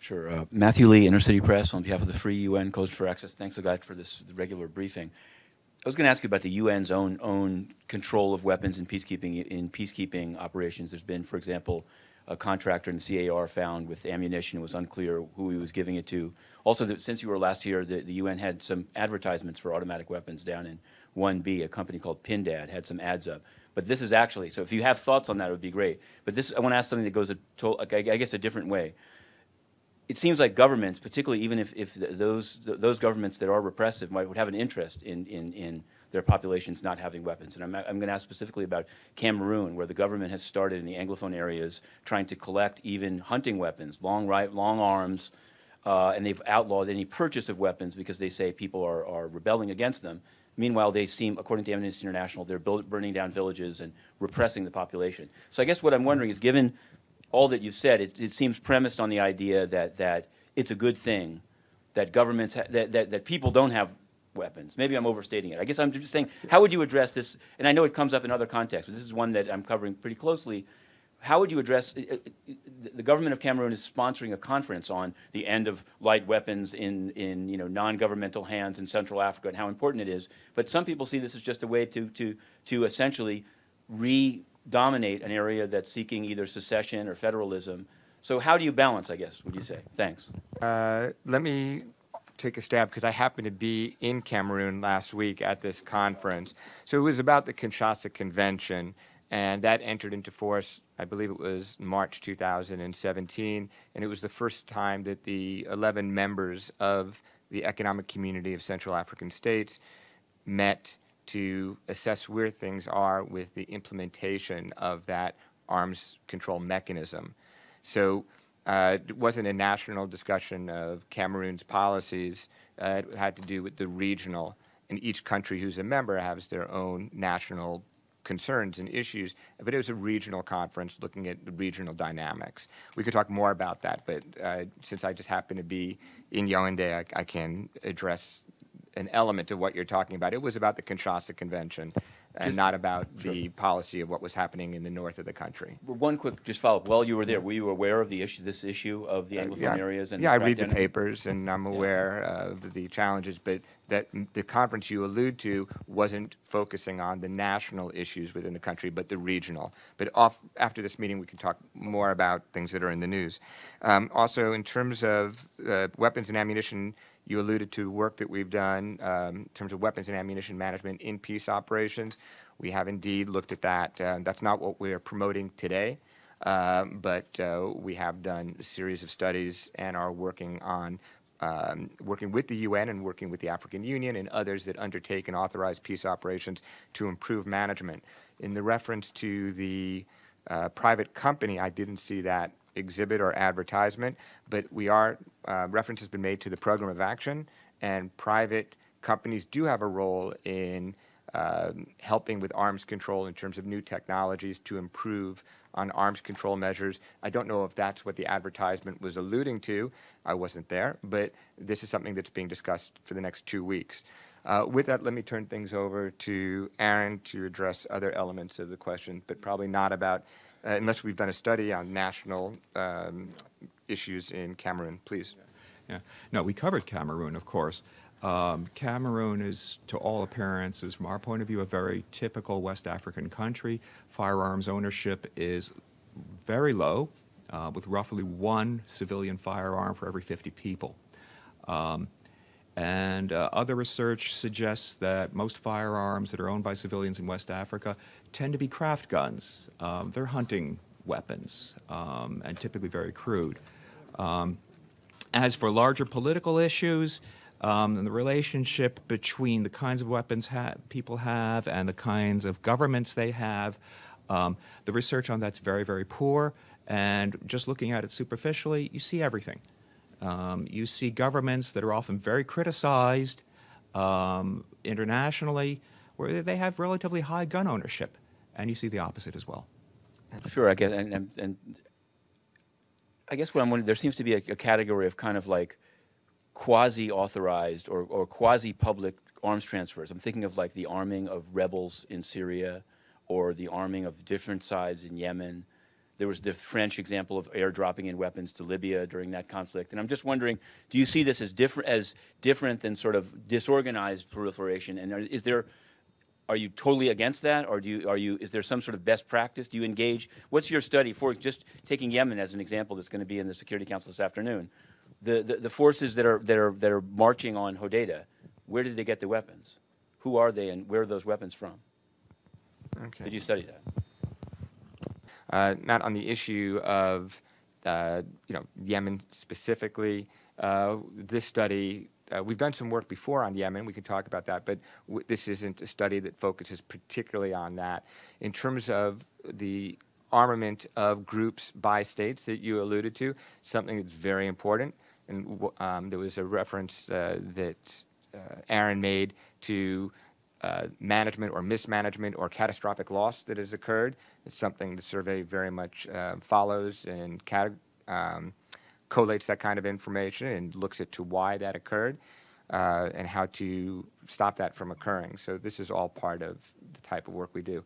Sure. Matthew Lee, Inner City Press, on behalf of the Free UN Coalition for Access. Thanks, guys, for this regular briefing. I was going to ask you about the UN's own control of weapons in peacekeeping operations. There's been, for example, a contractor in the CAR found with ammunition. It was unclear who he was giving it to. Also, since you were last here, the UN had some advertisements for automatic weapons down in 1B. A company called Pindad had some ads up. But this is actually, so if you have thoughts on that, it would be great. But this, I want to ask something that goes, I guess, a different way. It seems like governments, particularly even if those governments that are repressive would have an interest in their populations not having weapons. And I'm going to ask specifically about Cameroon, where the government has started in the Anglophone areas trying to collect even hunting weapons, long arms, and they've outlawed any purchase of weapons because they say people are rebelling against them. Meanwhile, they seem, according to Amnesty International, they're burning down villages and repressing the population. So I guess what I'm wondering is, given all that you've said, it seems premised on the idea that it's a good thing that governments, that people don't have weapons. Maybe I'm overstating it. I guess I'm just saying, how would you address this? And I know it comes up in other contexts, but this is one that I'm covering pretty closely. How would you address, the government of Cameroon is sponsoring a conference on the end of light weapons in non-governmental hands in Central Africa and how important it is. But some people see this as just a way to essentially dominate an area that's seeking either secession or federalism. So how do you balance, I guess, would you say? Thanks. Let me take a stab, because I happened to be in Cameroon last week at this conference. So it was about the Kinshasa Convention, and that entered into force, I believe it was March 2017, and it was the first time that the 11 members of the Economic Community of Central African States met to assess where things are with the implementation of that arms control mechanism. So it wasn't a national discussion of Cameroon's policies. It had to do with the regional, and each country who's a member has their own national concerns and issues, but it was a regional conference looking at the regional dynamics. We could talk more about that, but since I just happen to be in Yaounde, I can address an element of what you're talking about. It was about the Kinshasa Convention and not about the policy of what was happening in the north of the country. One quick just follow-up. While you were there, were you aware of this issue of the Anglophone areas? And I read the papers, and I'm aware of the challenges, but that the conference you allude to wasn't focusing on the national issues within the country, but the regional. But after this meeting, we can talk more about things that are in the news. Also, in terms of weapons and ammunition, you alluded to work that we've done in terms of weapons and ammunition management in peace operations. We have indeed looked at that. That's not what we're promoting today, but we have done a series of studies and are working on working with the UN and working with the African Union and others that undertake and authorize peace operations to improve management. In the reference to the private company, I didn't see that exhibit or advertisement, but reference has been made to the program of action, and private companies do have a role in helping with arms control in terms of new technologies to improve on arms control measures. I don't know if that's what the advertisement was alluding to. I wasn't there, but this is something that's being discussed for the next 2 weeks. With that, let me turn things over to Aaron to address other elements of the question, but probably not about unless we've done a study on national issues in Cameroon. Please. Yeah. No, we covered Cameroon, of course. Cameroon is, to all appearances, from our point of view, a very typical West African country. Firearms ownership is very low, with roughly 1 civilian firearm for every 50 people. Other research suggests that most firearms that are owned by civilians in West Africa tend to be craft guns. They're hunting weapons, and typically very crude. As for larger political issues, and the relationship between the kinds of weapons people have and the kinds of governments they have, the research on that's very, very poor. And just looking at it superficially, you see everything. You see governments that are often very criticized internationally, where they have relatively high gun ownership, and you see the opposite as well. Sure, I guess, and I guess what I'm wondering, there seems to be a category of kind of like quasi-authorized or quasi-public arms transfers. I'm thinking of like the arming of rebels in Syria or the arming of different sides in Yemen. There was the French example of airdropping in weapons to Libya during that conflict. And I'm just wondering, do you see this as different than sort of disorganized proliferation? And are you totally against that, or is there some sort of best practice? Do you engage? What's your study for just taking Yemen as an example that's going to be in the Security Council this afternoon? The forces that are marching on Hodeidah, where did they get the weapons? Who are they, and where are those weapons from? Okay. Did you study that? Not on the issue of Yemen specifically. This study, we've done some work before on Yemen. We can talk about that, but this isn't a study that focuses particularly on that. In terms of the armament of groups by states that you alluded to, something that's very important, and there was a reference that Aaron made to management or mismanagement or catastrophic loss that has occurred. It's something the survey very much follows and collates that kind of information and looks at to why that occurred and how to stop that from occurring. So this is all part of the type of work we do.